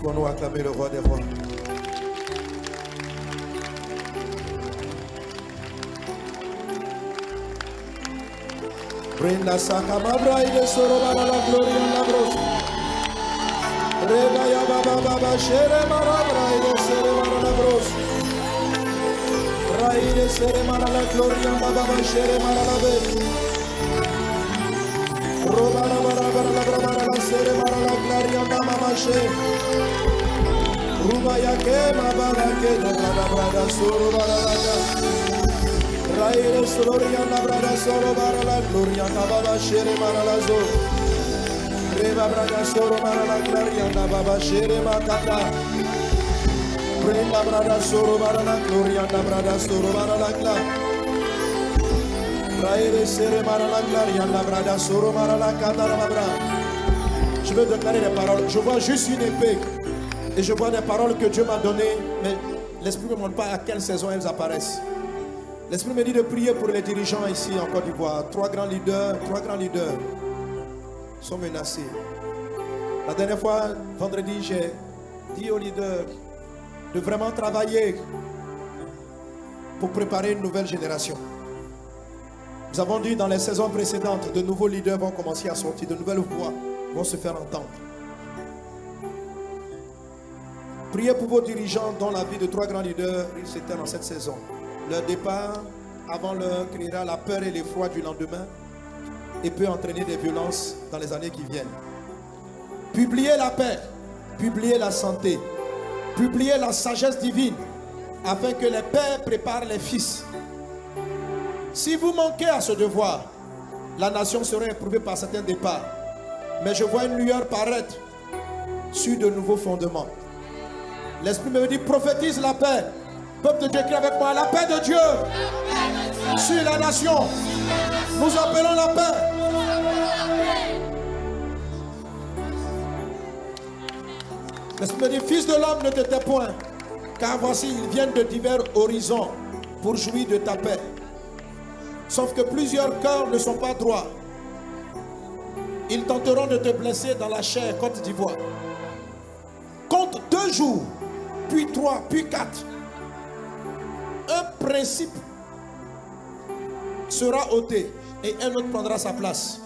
Pouvons-nous acclamer le roi des rois? Brenda Sakamabra ide sorobara la gloria la bros. Reba ya baba baba shere marabra ide sere mara la bros. Raide sere mara la gloria baba shere mara la be. Roba la bara la sere mara la gloria baba she. Ruba ya ke mabara ke la brada sorobara la. Raire Sororia Nabrada Soro Barala Gloria Nababa Shere Maralazo Reba Braga Soro Marala Gloria Nababa Shere Makata Brenda Brada Soro Barala Gloria Nabrada Soro Barala Gla Raire Sere Marala Gloria Nabrada Soro Marala Kata Rabra. Je veux déclarer des paroles. Je vois juste une épée et je vois des paroles que Dieu m'a données, mais l'Esprit ne me montre pas à quelle saison elles apparaissent. L'Esprit me dit de prier pour les dirigeants ici en Côte d'Ivoire. Trois grands leaders sont menacés. La dernière fois, vendredi, j'ai dit aux leaders de vraiment travailler pour préparer une nouvelle génération. Nous avons dit dans les saisons précédentes, de nouveaux leaders vont commencer à sortir, de nouvelles voix vont se faire entendre. Priez pour vos dirigeants dont la vie de trois grands leaders s'éteint dans cette saison. Leur départ avant l'heure créera la peur et l'effroi du lendemain et peut entraîner des violences dans les années qui viennent. Publiez la paix, publiez la santé, publiez la sagesse divine afin que les pères préparent les fils. Si vous manquez à ce devoir, la nation sera éprouvée par certains départs. Mais je vois une lueur paraître sur de nouveaux fondements. L'Esprit me dit prophétise la paix. Peuple de Dieu, crie avec moi, la paix de Dieu sur la nation. Nous appelons la paix. L'Esprit me dit, fils de l'homme, ne te tais point, car voici, ils viennent de divers horizons pour jouir de ta paix. Sauf que plusieurs cœurs ne sont pas droits. Ils tenteront de te blesser dans la chair, Côte d'Ivoire. Compte 2 jours, puis 3, puis 4. Un principe sera ôté et un autre prendra sa place.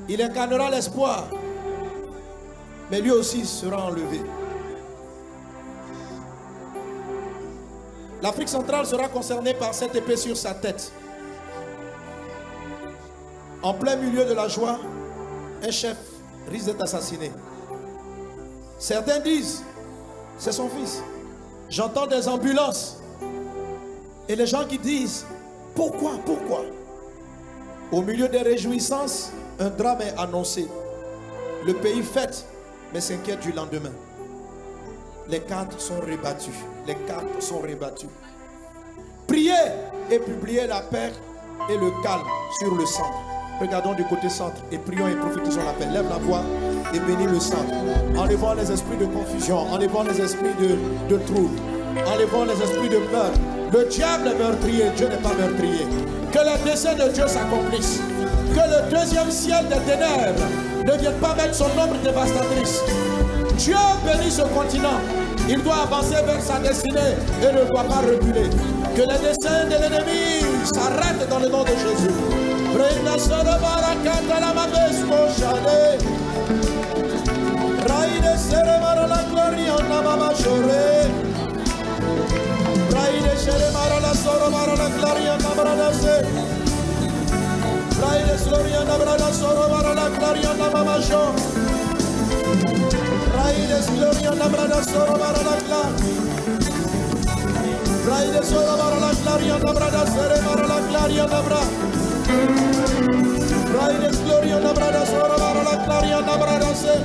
Il incarnera l'espoir, mais lui aussi sera enlevé. L'Afrique centrale sera concernée par cette épée sur sa tête. En plein milieu de la joie, un chef risque d'être assassiné. Certains disent, c'est son fils. J'entends des ambulances. Et les gens qui disent, pourquoi? Au milieu des réjouissances, un drame est annoncé. Le pays fête, mais s'inquiète du lendemain. Les cartes sont rebattues. Priez et publiez la paix et le calme sur le centre. Regardons du côté centre et prions et prophétisons la paix. Lève la voix et bénis le centre. Enlevons les esprits de confusion, enlevons les esprits de trouble, enlevons les esprits de peur. Le diable est meurtrier, Dieu n'est pas meurtrier. Que les desseins de Dieu s'accomplissent. Que le deuxième ciel des ténèbres ne vienne pas mettre son ombre dévastatrice. Dieu bénit ce continent. Il doit avancer vers sa destinée et ne doit pas reculer. Que les desseins de l'ennemi s'arrêtent dans le nom de Jésus. Raide shere marala soro marala gloria nabrada se. Raide gloria nabrada soro marala gloria namama sho. Raide gloria nabrada soro marala gloria. Raide soro marala gloria nabrada sere marala gloria nabra. Raide gloria nabrada soro marala gloria nabrada se.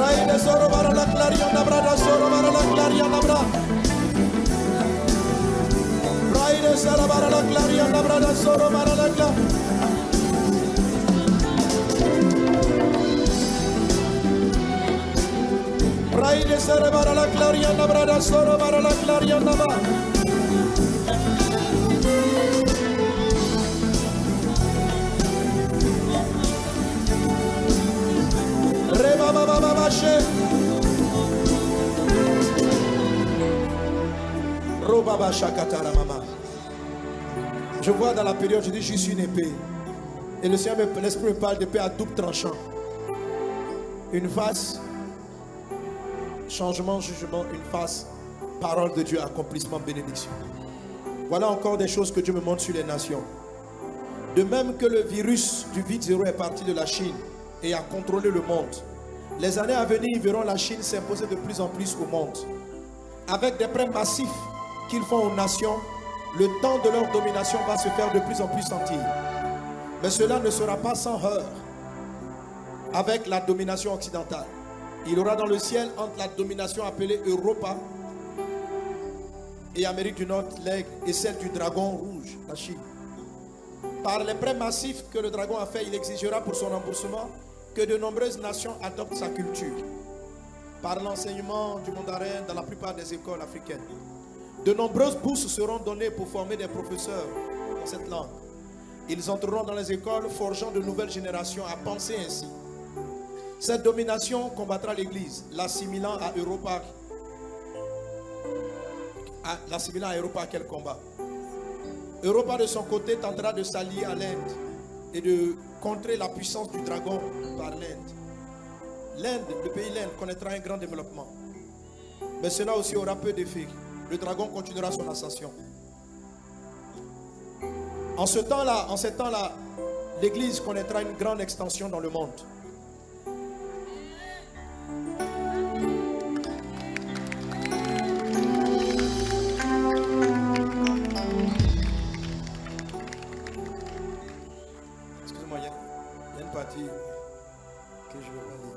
Raide soro marala gloria nabrada soro marala gloria nabra. Raide soro marala gloria nabrada soro marala gloria. Raide soro marala gloria nabrada soro marala gloria nabra. lâcher. Robaba Shakatara Mama. Je vois dans la période, je dis, je suis une épée. Et le Seigneur, l'Esprit me parle d'épée à double tranchant. Une face, changement, jugement, une face, parole de Dieu, accomplissement, bénédiction. Voilà encore des choses que Dieu me montre sur les nations. De même que le virus du vide zéro est parti de la Chine et a contrôlé le monde, les années à venir verront la Chine s'imposer de plus en plus au monde. Avec des prêts massifs qu'ils font aux nations, le temps de leur domination va se faire de plus en plus sentir. Mais cela ne sera pas sans heurts avec la domination occidentale. Il y aura dans le ciel, entre la domination appelée Europa et Amérique du Nord, l'aigle, et celle du dragon rouge, la Chine. Par les prêts massifs que le dragon a fait, il exigera pour son remboursement que de nombreuses nations adoptent sa culture. Par l'enseignement du mandarin dans la plupart des écoles africaines, de nombreuses bourses seront données pour former des professeurs dans cette langue. Ils entreront dans les écoles, forgeant de nouvelles générations à penser ainsi. Cette domination combattra l'Église, l'assimilant à Europa. L'assimilant à Europa, quel combat? Europa de son côté tentera de s'allier à l'Inde et de contrer la puissance du dragon par l'Inde. L'Inde, le pays l'Inde, connaîtra un grand développement. Mais cela aussi aura peu d'effet. Le dragon continuera son ascension. En ce temps-là, l'Église connaîtra une grande extension dans le monde. Excusez-moi, il y a une partie que je ne vais pas lire.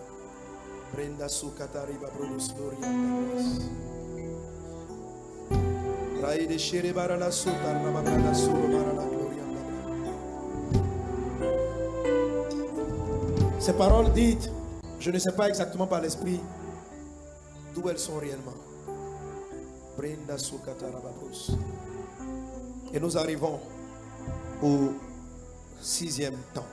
Brenda Sukatari Babrodus Gloria. Raide Shere Barala Sutar Nababrada Suro Barala Gloria. Ces paroles dites, je ne sais pas exactement par l'esprit d'où elles sont réellement. Brenda Sukatara Babros. Et nous arrivons au 6e temps.